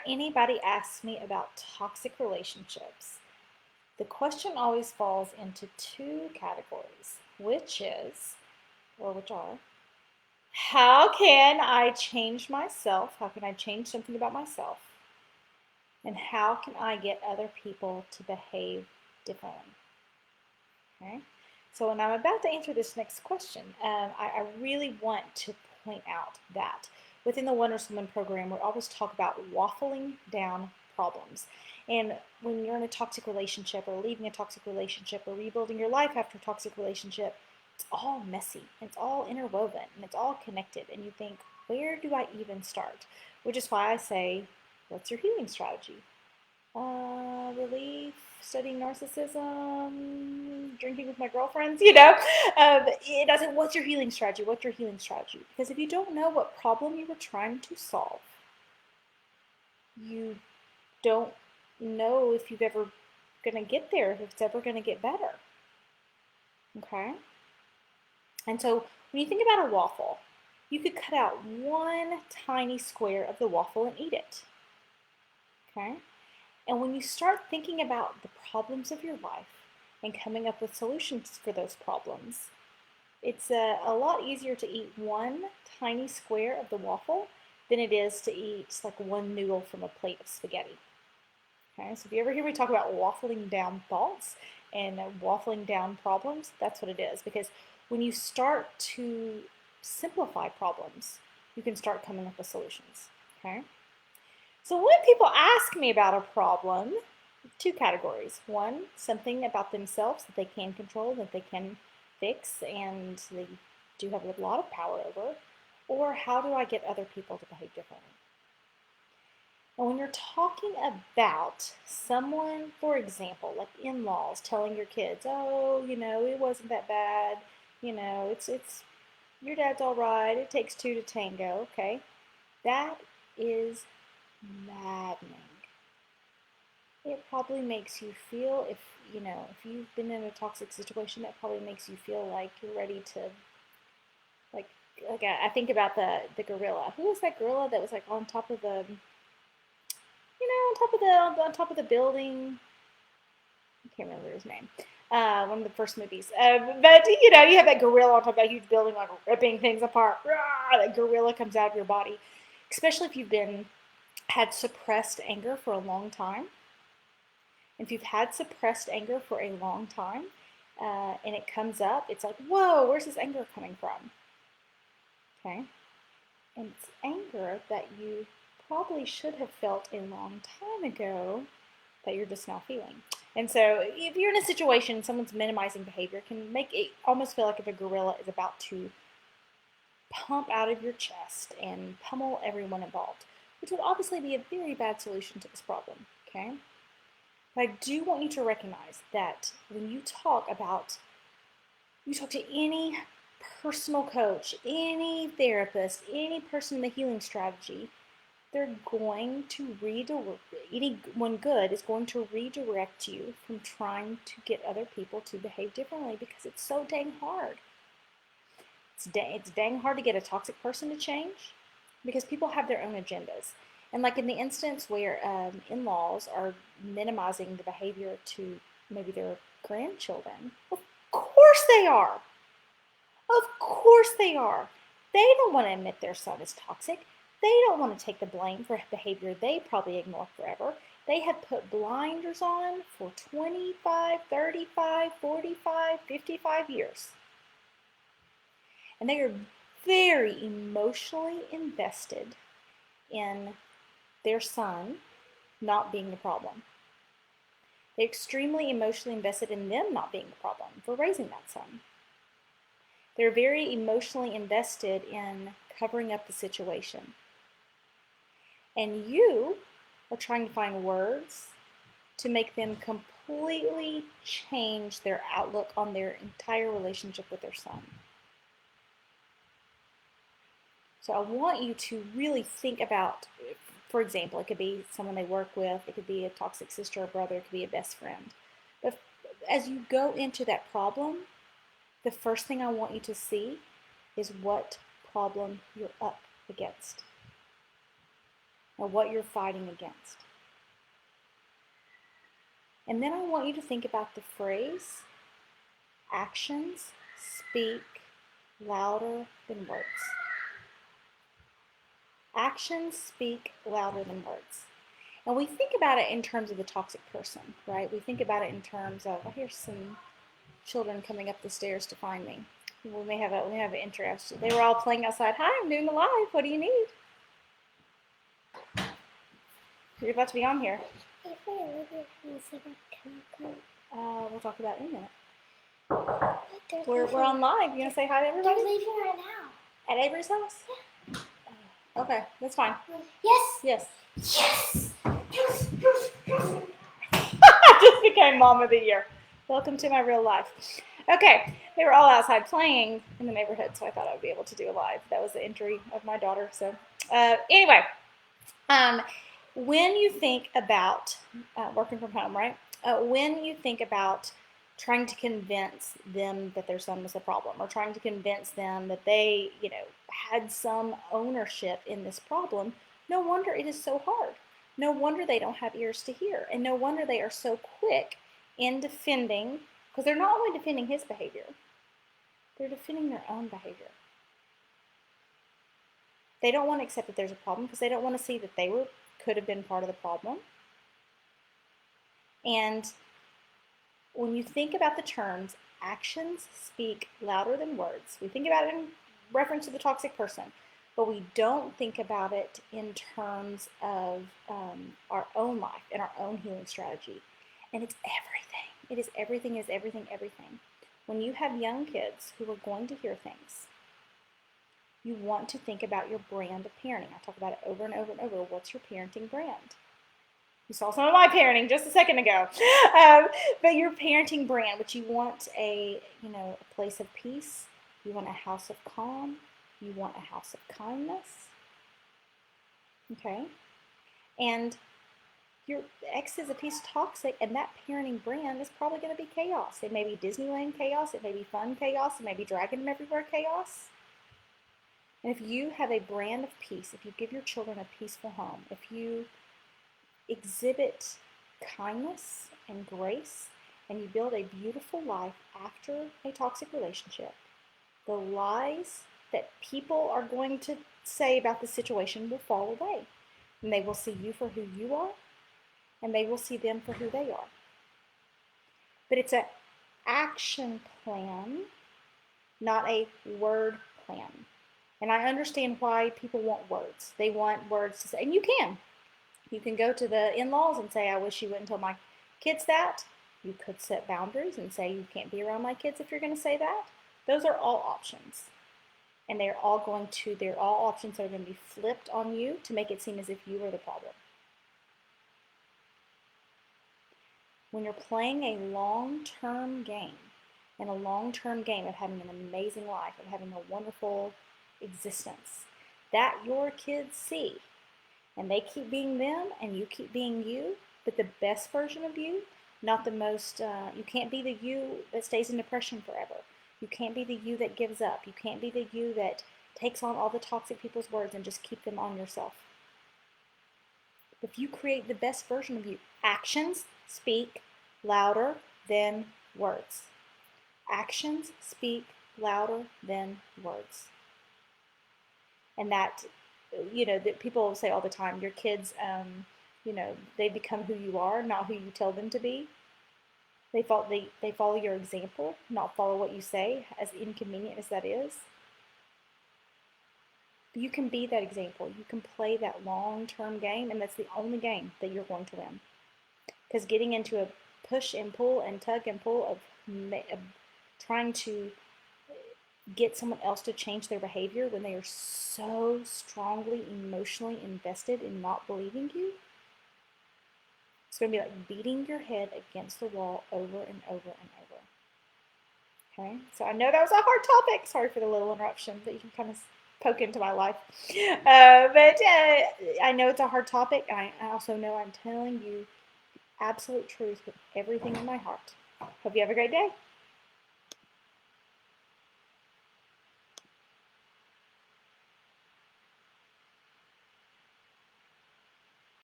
anybody asks me about toxic relationships, the question always falls into two categories, which are, how can I change myself? How can I change something about myself? And how can I get other people to behave differently? Okay. So when I'm about to answer this next question, I really want to point out that within the Wondrous Woman program, we always talk about waffling down problems. And when you're in a toxic relationship or leaving a toxic relationship or rebuilding your life after a toxic relationship, it's all messy, it's all interwoven, and it's all connected. And you think, where do I even start? Which is why I say, what's your healing strategy? Relief, studying narcissism, drinking with my girlfriends, it doesn't, what's your healing strategy? What's your healing strategy? Because if you don't know what problem you were trying to solve, you don't know if you've ever going to get there, if it's ever going to get better. Okay? And so when you think about a waffle, you could cut out one tiny square of the waffle and eat it. Okay? And when you start thinking about the problems of your life and coming up with solutions for those problems, it's a lot easier to eat one tiny square of the waffle than it is to eat like one noodle from a plate of spaghetti. Okay, so if you ever hear me talk about waffling down thoughts and waffling down problems, that's what it is. Because when you start to simplify problems, you can start coming up with solutions. Okay. So when people ask me about a problem, two categories. One, something about themselves that they can control, that they can fix, and they do have a lot of power over. Or how do I get other people to behave differently? And when you're talking about someone, for example, like in-laws telling your kids, oh, it wasn't that bad, it's your dad's all right, it takes two to tango, okay? That is maddening. It probably makes you feel, if you've been in a toxic situation, that probably makes you feel like you're ready to, like, I think about the gorilla. Who was that gorilla that was like on top of the, on top of the building? I can't remember his name. One of the first movies. But you have that gorilla on top of a huge building, like ripping things apart. That gorilla comes out of your body, especially if you've had suppressed anger for a long time. If you've had suppressed anger for a long time and it comes up, it's like, whoa, where's this anger coming from? Okay? And it's anger that you probably should have felt a long time ago that you're just now feeling. And so if you're in a situation, someone's minimizing behavior, it can make it almost feel like if a gorilla is about to pump out of your chest and pummel everyone involved, which would obviously be a very bad solution to this problem. Okay? But I do want you to recognize that when you talk to any personal coach, any therapist, any person in the healing strategy, they're going to anyone good is going to redirect you from trying to get other people to behave differently because it's so dang hard. It's dang hard to get a toxic person to change because people have their own agendas. And like in the instance where in-laws are minimizing the behavior to maybe their grandchildren, of course they are. Of course they are. They don't want to admit their son is toxic. They don't want to take the blame for behavior they probably ignore forever. They have put blinders on for 25, 35, 45, 55 years. And they are very emotionally invested in their son not being the problem. They're extremely emotionally invested in them not being the problem for raising that son. They're very emotionally invested in covering up the situation. And you are trying to find words to make them completely change their outlook on their entire relationship with their son. So I want you to really think about, for example, it could be someone they work with, it could be a toxic sister or brother, it could be a best friend. But as you go into that problem, the first thing I want you to see is what problem you're up against. or what you're fighting against. And then I want you to think about the phrase, actions speak louder than words. Actions speak louder than words. And we think about it in terms of the toxic person, right? We think about it in terms of, here's some children coming up the stairs to find me. We may have an interest. They were all playing outside. Hi, I'm doing a live. What do you need? You're about to be on here. We'll talk about it in a minute. We're on live. You gonna say hi to everybody? They're leaving right now. At Avery's house? Yeah. Okay, that's fine. Yes. Yes. Yes. I just became mom of the year. Welcome to my real life. Okay, they were all outside playing in the neighborhood, so I thought I would be able to do a live. That was the entry of my daughter. So anyway, when you think about working from home, right? When you think about trying to convince them that their son was the problem, or trying to convince them that they, had some ownership in this problem, no wonder it is so hard. No wonder they don't have ears to hear, and no wonder they are so quick in defending, because they're not only defending his behavior, they're defending their own behavior. They don't want to accept that there's a problem because they don't want to see that they could have been part of the problem. And when you think about the terms, actions speak louder than words. We think about it in reference to the toxic person, but we don't think about it in terms of our own life and our own healing strategy. And it's everything. It is everything, is everything, everything. When you have young kids who are going to hear things, you want to think about your brand of parenting. I talk about it over and over and over. What's your parenting brand? You saw some of my parenting just a second ago. But your parenting brand, which you want a place of peace, you want a house of calm, you want a house of kindness. Okay? And your ex is a piece toxic, and that parenting brand is probably going to be chaos. It may be Disneyland chaos, it may be fun chaos, it may be dragging them everywhere chaos. And if you have a brand of peace, if you give your children a peaceful home, if you exhibit kindness and grace, and you build a beautiful life after a toxic relationship, the lies that people are going to say about the situation will fall away. And they will see you for who you are, and they will see them for who they are. But it's an action plan, not a word plan. And I understand why people want words. They want words to say, and you can. You can go to the in-laws and say, I wish you wouldn't tell my kids that. You could set boundaries and say, you can't be around my kids if you're going to say that. Those are all options. And they're all options that are going to be flipped on you to make it seem as if you are the problem. When you're playing a long-term game, and a long-term game of having an amazing life, of having a wonderful existence, that your kids see, and they keep being them, and you keep being you, but the best version of you, not the most, you can't be the you that stays in depression forever. You can't be the you that gives up. You can't be the you that takes on all the toxic people's words and just keep them on yourself. If you create the best version of you, actions speak louder than words. Actions speak louder than words. And that, that people say all the time, your kids, they become who you are, not who you tell them to be. They follow your example, not follow what you say, as inconvenient as that is. You can be that example. You can play that long-term game, and that's the only game that you're going to win. Because getting into a push and pull and tug and pull of trying to get someone else to change their behavior when they are so strongly emotionally invested in not believing you, it's going to be like beating your head against the wall over and over and over. Okay, so I know that was a hard topic. Sorry for the little interruption, but you can kind of poke into my life. But I know it's a hard topic. I also know I'm telling you absolute truth with everything in my heart. Hope you have a great day.